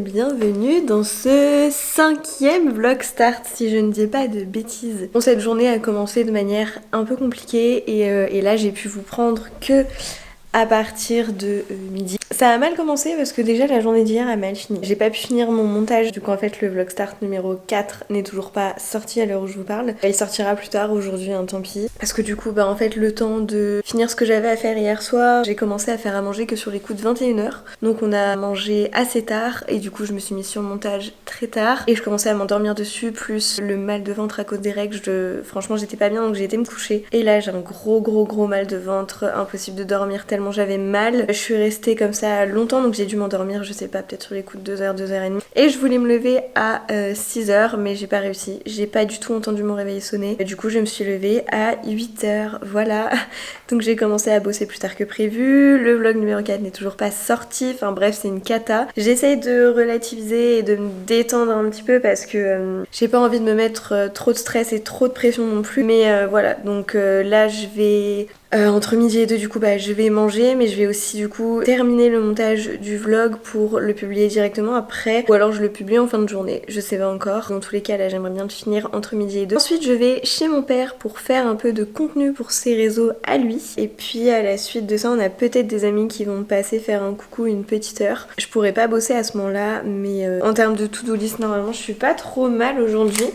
bienvenue dans ce 5e vlog start, si je ne dis pas de bêtises. Bon, cette journée a commencé de manière un peu compliquée et là j'ai pu vous prendre que à partir de midi. Ça a mal commencé parce que déjà la journée d'hier a mal fini. J'ai pas pu finir mon montage, du coup en fait le vlog start numéro 4 n'est toujours pas sorti à l'heure où je vous parle. Il sortira plus tard aujourd'hui, hein, tant pis. Parce que du coup en fait le temps de finir ce que j'avais à faire hier soir, j'ai commencé à faire à manger que sur les coups de 21h. Donc on a mangé assez tard et du coup je me suis mise sur le montage très tard. Et je commençais à m'endormir dessus, plus le mal de ventre à cause des règles. Franchement j'étais pas bien donc j'ai été me coucher. Et là j'ai un gros mal de ventre, impossible de dormir tellement j'avais mal. Je suis restée comme ça longtemps donc j'ai dû m'endormir, je sais pas, peut-être sur les coups de 2h, 2h30. Et je voulais me lever à 6h mais j'ai pas réussi. J'ai pas du tout entendu mon réveil sonner. Du coup je me suis levée à 8h, voilà. Donc j'ai commencé à bosser plus tard que prévu. Le vlog numéro 4 n'est toujours pas sorti. Enfin bref, c'est une cata. J'essaye de relativiser et de me détendre un petit peu parce que j'ai pas envie de me mettre trop de stress et trop de pression non plus. Mais voilà, donc là je vais... entre midi et 2 du coup je vais manger, mais je vais aussi du coup terminer le montage du vlog pour le publier directement après, ou alors je le publie en fin de journée, je sais pas encore. Dans tous les cas là j'aimerais bien le finir entre midi et 2. Ensuite je vais chez mon père pour faire un peu de contenu pour ses réseaux à lui, et puis à la suite de ça on a peut-être des amis qui vont passer faire un coucou une petite heure. Je pourrais pas bosser à ce moment là, mais en termes de to-do list normalement je suis pas trop mal aujourd'hui.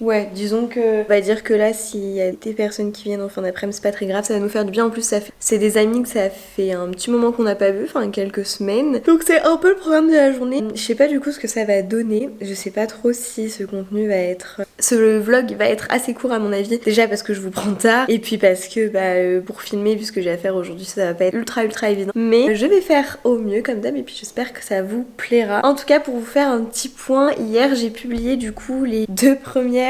Ouais, disons que on va dire que là s'il y a des personnes qui viennent en fin d'après-midi, c'est pas très grave, ça va nous faire du bien. En plus c'est des amis que ça fait un petit moment qu'on n'a pas vu, enfin quelques semaines. Donc c'est un peu le programme de la journée. Je sais pas du coup ce que ça va donner. Je sais pas trop si ce contenu va être... Ce vlog va être assez court à mon avis. Déjà parce que je vous prends tard et puis parce que pour filmer, vu ce que j'ai à faire aujourd'hui, ça va pas être ultra évident. Mais je vais faire au mieux comme d'hab et puis j'espère que ça vous plaira. En tout cas pour vous faire un petit point, hier j'ai publié du coup les 2 premières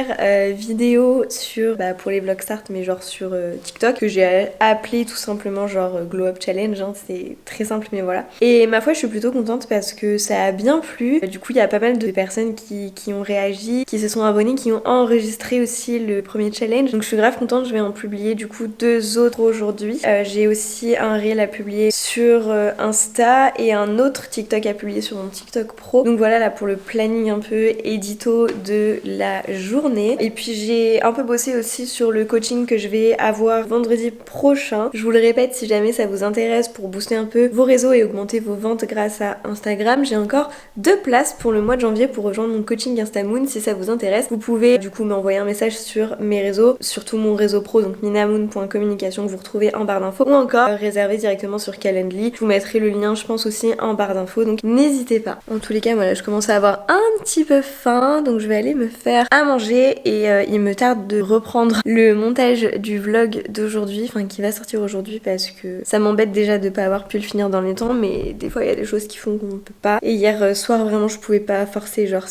vidéos sur pour les vlog start, mais genre sur TikTok, que j'ai appelé tout simplement genre Glow Up Challenge, hein, c'est très simple mais voilà. Et ma foi je suis plutôt contente parce que ça a bien plu. Du coup il y a pas mal de personnes qui ont réagi, qui se sont abonnées, qui ont enregistré aussi le premier challenge, donc je suis grave contente. Je vais en publier du coup 2 autres aujourd'hui. J'ai aussi un reel à publier sur Insta et un autre TikTok à publier sur mon TikTok pro. Donc voilà là pour le planning un peu édito de la journée. Et puis j'ai un peu bossé aussi sur le coaching que je vais avoir vendredi prochain. Je vous le répète, si jamais ça vous intéresse, pour booster un peu vos réseaux et augmenter vos ventes grâce à Instagram, j'ai encore 2 places pour le mois de janvier pour rejoindre mon coaching Instamoon. Si ça vous intéresse, vous pouvez du coup m'envoyer un message sur mes réseaux, surtout mon réseau pro, donc minamoon.communication, que vous retrouvez en barre d'infos, ou encore réserver directement sur Calendly. Je vous mettrai le lien je pense aussi en barre d'infos, donc n'hésitez pas. En tous les cas voilà, je commence à avoir un petit peu faim, donc je vais aller me faire à manger. Et il me tarde de reprendre le montage du vlog d'aujourd'hui, enfin qui va sortir aujourd'hui, parce que ça m'embête déjà de pas avoir pu le finir dans les temps, mais des fois il y a des choses qui font qu'on peut pas. Et hier soir vraiment je pouvais pas forcer, genre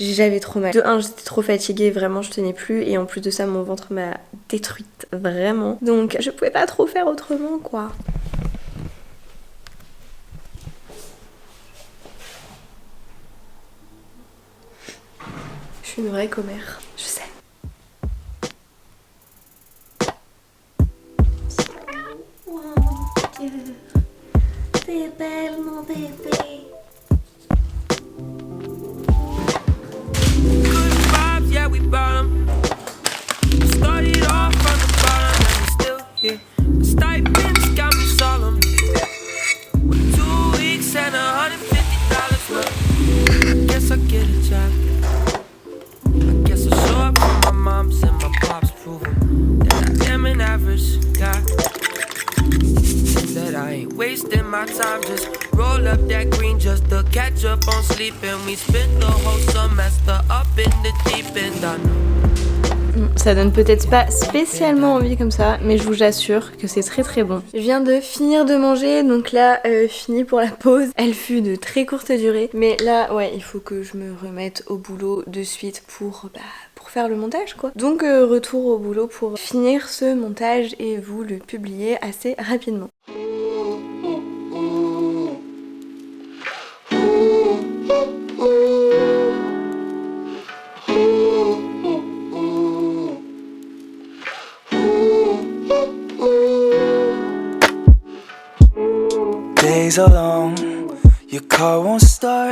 j'avais trop mal. De 1 j'étais trop fatiguée, vraiment je tenais plus, et en plus de ça mon ventre m'a détruite, vraiment. Donc je pouvais pas trop faire autrement quoi. Je suis une vraie commère, je sais. T'es belle mon bébé. Good vibes, yeah, we bottom. Started off from the bottom, and we still here. The stipends got me solemn. With 2 weeks and $150 left. Guess I'll get a job. I guess I'll show up for my moms and my pops, prove 'em that I am an average guy. That I ain't wasting my time, just roll up that green just to catch up on sleep. And we spent the whole semester up in the deep end. I know. Ça donne peut-être pas spécialement envie comme ça, mais je vous assure que c'est très bon. Je viens de finir de manger, donc là, fini pour la pause. Elle fut de très courte durée, mais là, ouais, il faut que je me remette au boulot de suite pour faire le montage quoi. Donc retour au boulot pour finir ce montage et vous le publier assez rapidement. Days are long, your car won't start.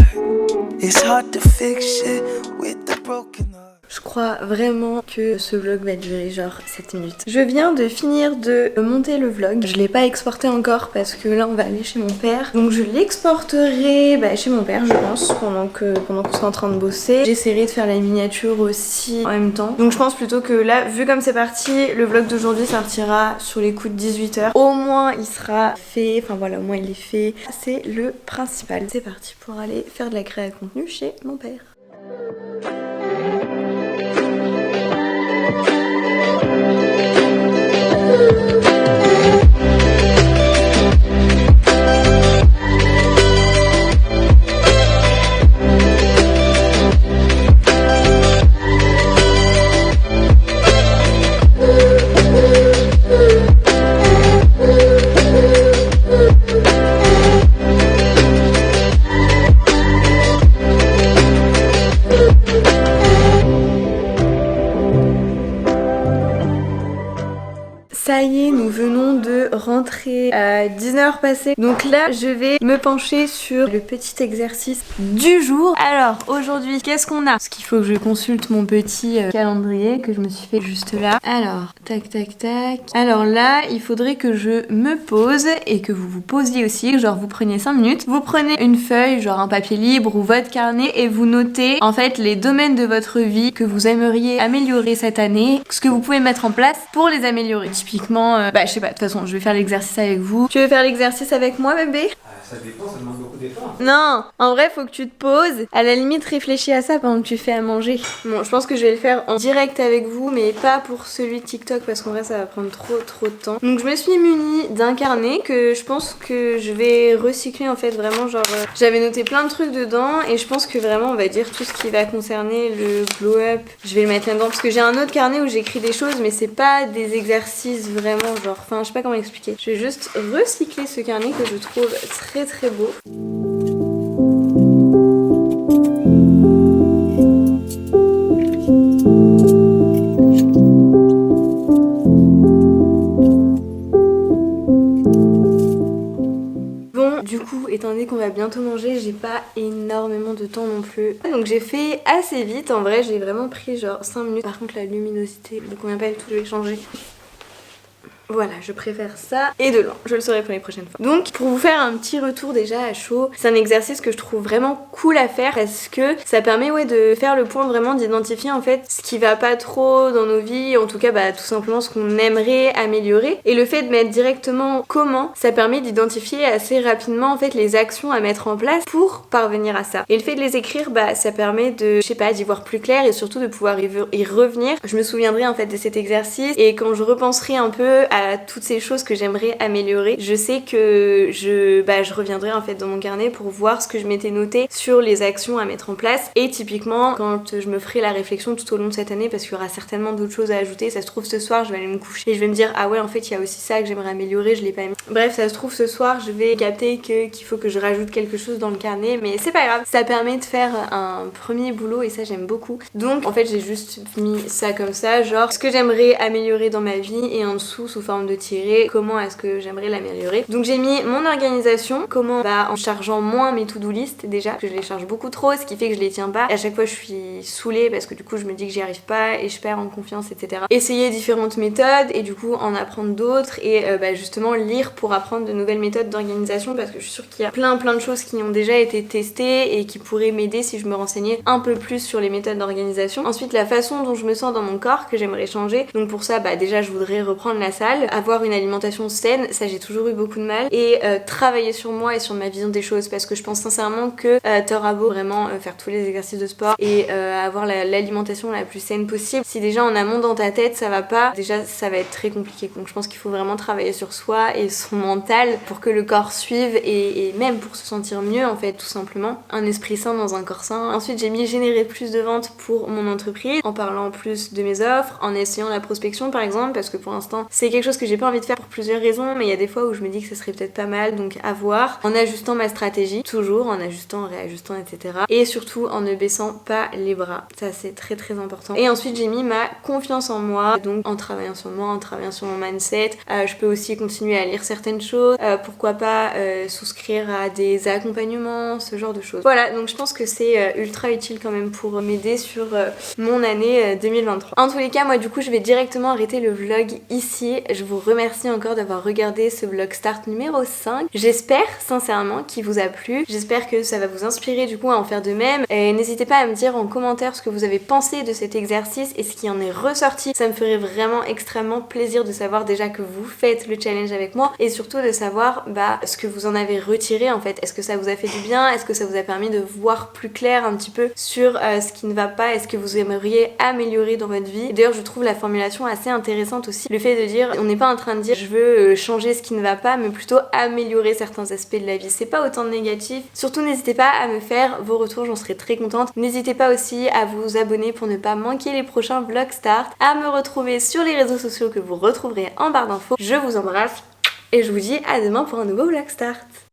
It's hard to fix shit with the broken heart. Je crois vraiment que ce vlog va durer genre 7 minutes. Je viens de finir de monter le vlog. Je l'ai pas exporté encore parce que là on va aller chez mon père. Donc je l'exporterai chez mon père je pense pendant qu'on sera en train de bosser. J'essaierai de faire la miniature aussi en même temps. Donc je pense plutôt que là vu comme c'est parti, le vlog d'aujourd'hui sortira sur les coups de 18h. Au moins il sera fait, enfin voilà au moins il est fait. C'est le principal. C'est parti pour aller faire de la créa de contenu chez mon père. Ça y est, nous venons de rentrer à 19h passées. Donc là, je vais me pencher sur le petit exercice du jour. Alors, aujourd'hui, qu'est-ce qu'on a? Parce qu'il faut que je consulte mon petit calendrier que je me suis fait juste là. Alors, tac, tac, tac. Alors là, il faudrait que je me pose et que vous vous posiez aussi. Genre, vous preniez 5 minutes. Vous prenez une feuille, genre un papier libre ou votre carnet et vous notez en fait les domaines de votre vie que vous aimeriez améliorer cette année. Ce que vous pouvez mettre en place pour les améliorer. Typiquement, je sais pas, de toute façon, je vais faire l'exercice avec vous. Tu veux faire l'exercice avec moi, bébé? Ça dépend, ça demande beaucoup d'efforts. Non, en vrai, faut que tu te poses. À la limite, réfléchis à ça pendant que tu fais à manger. Bon, je pense que je vais le faire en direct avec vous, mais pas pour celui de TikTok parce qu'en vrai, ça va prendre trop de temps. Donc, je me suis munie d'un carnet que je pense que je vais recycler en fait, vraiment. Genre, j'avais noté plein de trucs dedans et je pense que vraiment, on va dire tout ce qui va concerner le glow-up, je vais le mettre là-dedans parce que j'ai un autre carnet où j'écris des choses, mais c'est pas des exercices vraiment, genre, enfin, je sais pas comment expliquer. Je vais juste recycler ce carnet que je trouve très beau. Bon, du coup, étant donné qu'on va bientôt manger, j'ai pas énormément de temps non plus. Donc j'ai fait assez vite, en vrai j'ai vraiment pris genre 5 minutes. Par contre la luminosité ne convient pas du tout, je vais changer. Voilà, je préfère ça et de loin, je le saurai pour les prochaines fois. Donc pour vous faire un petit retour déjà à chaud, c'est un exercice que je trouve vraiment cool à faire parce que ça permet de faire le point, vraiment d'identifier en fait ce qui va pas trop dans nos vies, en tout cas tout simplement ce qu'on aimerait améliorer. Et le fait de mettre directement comment, ça permet d'identifier assez rapidement en fait les actions à mettre en place pour parvenir à ça. Et le fait de les écrire, ça permet de, je sais pas, d'y voir plus clair et surtout de pouvoir y revenir. Je me souviendrai en fait de cet exercice et quand je repenserai un peu à toutes ces choses que j'aimerais améliorer, je sais que je reviendrai en fait dans mon carnet pour voir ce que je m'étais noté sur les actions à mettre en place. Et typiquement quand je me ferai la réflexion tout au long de cette année, parce qu'il y aura certainement d'autres choses à ajouter, ça se trouve ce soir je vais aller me coucher et je vais me dire ah ouais en fait il y a aussi ça que j'aimerais améliorer, je l'ai pas mis. Bref, ça se trouve ce soir je vais capter qu'il faut que je rajoute quelque chose dans le carnet, mais c'est pas grave, ça permet de faire un premier boulot et ça j'aime beaucoup. Donc en fait j'ai juste mis ça comme ça, genre ce que j'aimerais améliorer dans ma vie et en dessous sous forme de tirer comment est-ce que j'aimerais l'améliorer. Donc j'ai mis mon organisation, comment en chargeant moins mes to-do list déjà, que je les charge beaucoup trop, ce qui fait que je les tiens pas. Et à chaque fois je suis saoulée parce que du coup je me dis que j'y arrive pas et je perds en confiance, etc. Essayer différentes méthodes et du coup en apprendre d'autres et justement lire pour apprendre de nouvelles méthodes d'organisation parce que je suis sûre qu'il y a plein de choses qui ont déjà été testées et qui pourraient m'aider si je me renseignais un peu plus sur les méthodes d'organisation. Ensuite la façon dont je me sens dans mon corps que j'aimerais changer. Donc pour ça déjà je voudrais reprendre la salle, avoir une alimentation saine, ça j'ai toujours eu beaucoup de mal, et travailler sur moi et sur ma vision des choses parce que je pense sincèrement que t'auras beau vraiment faire tous les exercices de sport et avoir l'alimentation la plus saine possible, si déjà en amont dans ta tête ça va pas, déjà ça va être très compliqué. Donc je pense qu'il faut vraiment travailler sur soi et son mental pour que le corps suive et même pour se sentir mieux en fait, tout simplement. Un esprit sain dans un corps sain. Ensuite j'ai mis générer plus de ventes pour mon entreprise en parlant plus de mes offres, en essayant la prospection par exemple, parce que pour l'instant c'est quelque chose chose que j'ai pas envie de faire pour plusieurs raisons, mais il y a des fois où je me dis que ce serait peut-être pas mal, donc à voir, en ajustant ma stratégie, toujours en ajustant, en réajustant, etc. Et surtout en ne baissant pas les bras, ça c'est très très important. Et ensuite j'ai mis ma confiance en moi, donc en travaillant sur moi, en travaillant sur mon mindset. Je peux aussi continuer à lire certaines choses, pourquoi pas souscrire à des accompagnements, ce genre de choses. Voilà, donc je pense que c'est ultra utile quand même pour m'aider sur mon année 2023. En tous les cas, moi du coup je vais directement arrêter le vlog ici. Je vous remercie encore d'avoir regardé ce vlog start numéro 5. J'espère sincèrement qu'il vous a plu. J'espère que ça va vous inspirer du coup à en faire de même. Et n'hésitez pas à me dire en commentaire ce que vous avez pensé de cet exercice et ce qui en est ressorti. Ça me ferait vraiment extrêmement plaisir de savoir déjà que vous faites le challenge avec moi et surtout de savoir ce que vous en avez retiré en fait. Est-ce que ça vous a fait du bien? Est-ce que ça vous a permis de voir plus clair un petit peu sur ce qui ne va pas? Est-ce que vous aimeriez améliorer dans votre vie? D'ailleurs je trouve la formulation assez intéressante aussi. Le fait de dire, on n'est pas en train de dire je veux changer ce qui ne va pas, mais plutôt améliorer certains aspects de la vie. C'est pas autant de négatif. Surtout n'hésitez pas à me faire vos retours, j'en serais très contente. N'hésitez pas aussi à vous abonner pour ne pas manquer les prochains vlogs start, à me retrouver sur les réseaux sociaux que vous retrouverez en barre d'infos. Je vous embrasse et je vous dis à demain pour un nouveau vlog start.